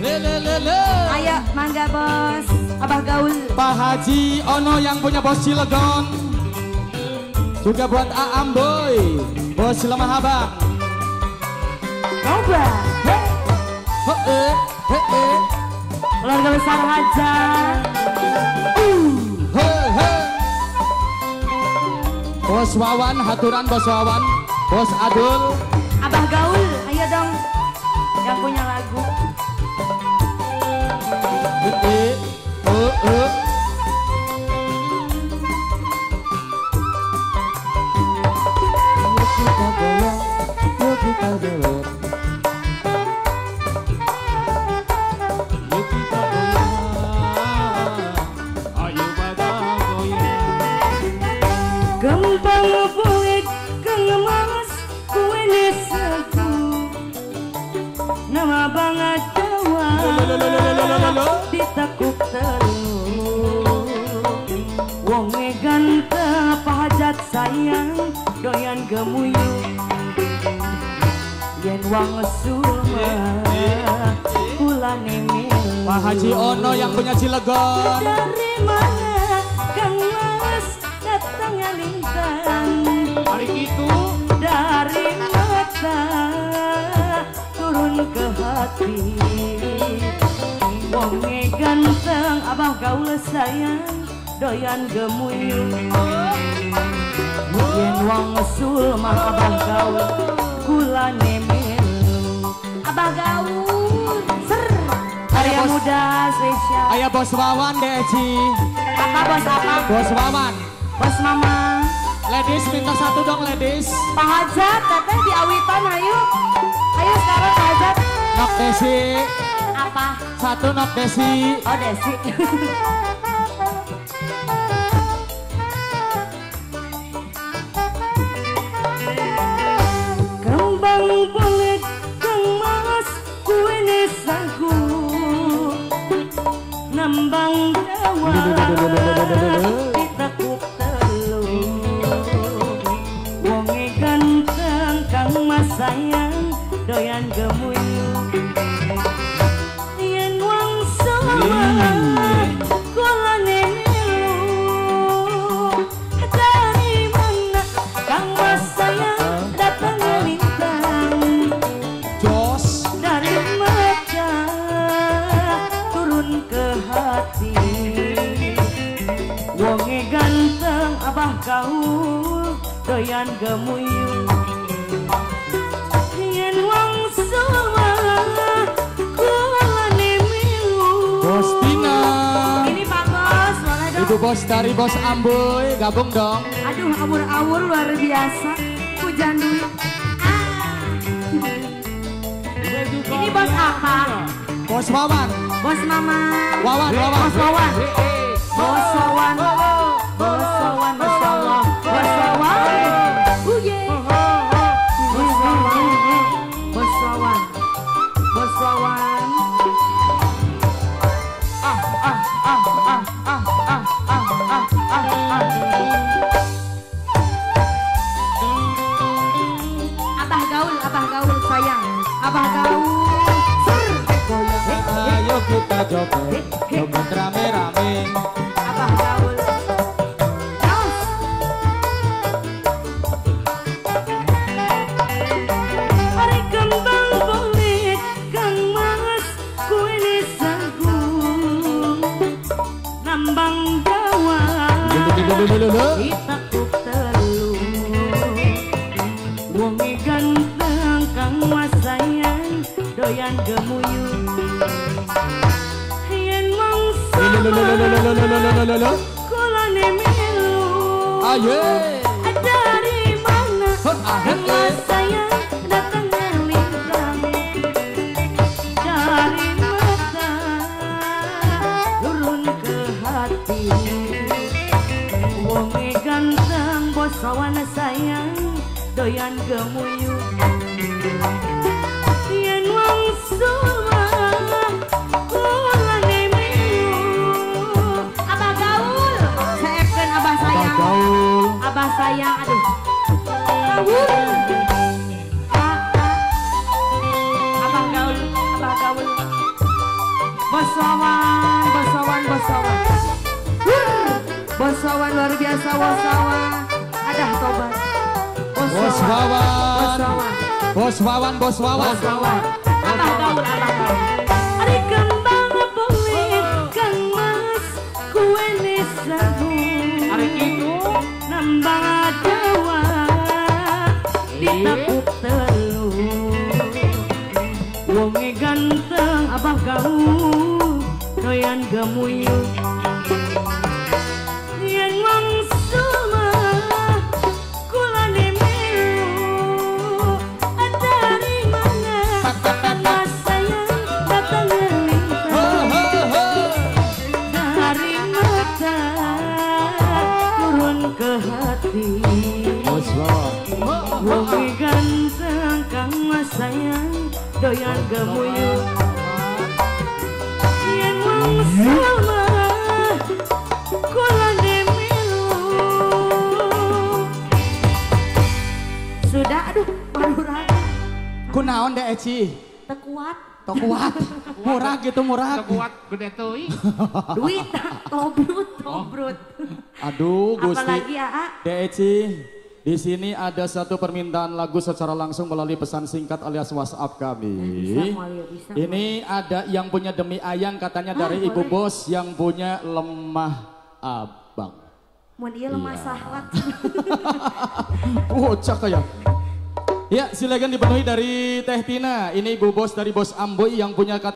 Ayo, mangga bos. Abah Gaul. Pak Haji Ono yang punya bos Cilegon. Juga buat Aam Boy, bos Lemah Abang. Coba. Keluarga besar Haja. Bos Wawan, haturan bos Wawan, bos Adul. Abah Gaul, ayo dong. Yang punya lagu. Gembang buik kengemas kue nesaku nama banget jawa ditakuk telur wonge ganteng pahajat sayang doyan gemuyuk yen wang sulma kula nemil Pak Haji Ono yang punya Cilegon. dari mana Kang Mas datangnya lintang Hari itu dari mata turun ke hati wonge ganteng abah gaul sayang doyan gemuyuk yen wong sul mah abah gaul kula nemelu abah gaul ser karya muda spesial. Ayo bos Wawan Deci. Apa bos apa? Bos Wawan. Bos mama. Ladies minta satu dong ladies. Pak Hajat teteh di awitan ayo. Ayo sekarang Pak Hajat. Nok Desi. Apa? Satu Nok Desi. Oh Desi. Kembang banget Kang Mas kue nesaku nambang jawa ditakuk telur wonge ganteng Kang Mas sayang doyan gemuyuk yen wong sama kula nemelu dari mana Kang Mas sayang datang lintang Jos. dari mata turun ke hati wonge ganteng abah gaul doyan gemuyuk yen wong sama kula nemilu. Bos Tina. Ini Pak Bos, boleh dong. Ibu bos dari bos Amboy, gabung dong. Aduh, awur-awur luar biasa. Hujan duit. Ini bos apa? Bos Wawan. Bos mama. Wawan. Bos Wawan. Bos Wawan. Bos Wawan, Masya Allah. Bos Wawan. Uye. Bos Wawan. Bos Wawan. Bos Wawan. Abah gaul sayang. Abah gaul. Ayo kita joget, joget rame-rame. Abah gaul. Terus. Hari kembang bolit Kang Mas kue nesaku nambang jawa ditakuk telur wonge ganteng Kang Mas sayang doyan gemuyuk yen wong sama kula nemilu Ayo. dari mana Kang Mas sayang datangnya lintang dari mata turun ke hati wonge ganteng bos Wawan sayang doyan gemuyuk yen wong sama kula nemilu abah gaul seeken abah sayang Gaul. abah sayang aduh gaul abah gaul Bos Wawan, Bos Wawan, Bos Wawan. Bos Wawan luar biasa, Bos Wawan. Ada tobat. Bos Wawan. Bos Wawan. Bos Wawan. Bos Wawan. Abah gaul, abah gaul. Ari kembang boleh Kang Mas kue nesahu. Ari kitu Nambang adawa ditakuk telu. Wonge ganteng abah gaul doyan gemuyuk. Yen mangsuma kula nemilu dari mana Mas sayang datang dari mata turun ke hati. Wonge ganteng Kang Mas sayang doyan gemuyuk. Yen mangsuma kula nemilu. Sudah aduh baru raga. Kunaon deh Eci? Tekuat Tok kuat. Murah gitu murah. kuat gede teuing. duit tobrut. Aduh Gusti. Apalagi Aa? Dek Eci, di sini ada satu permintaan lagu secara langsung melalui pesan singkat alias WhatsApp kami. Bisa, Ini ada yang punya Demi Ayang katanya dari Ibu boleh. Bos yang punya Lemah Abang. Mun ieu lemah sahwat. Bocah kayak. Ya silakan dipenuhi dari Teh Tina. Ini Ibu Bos dari Bos Amboy yang punya kata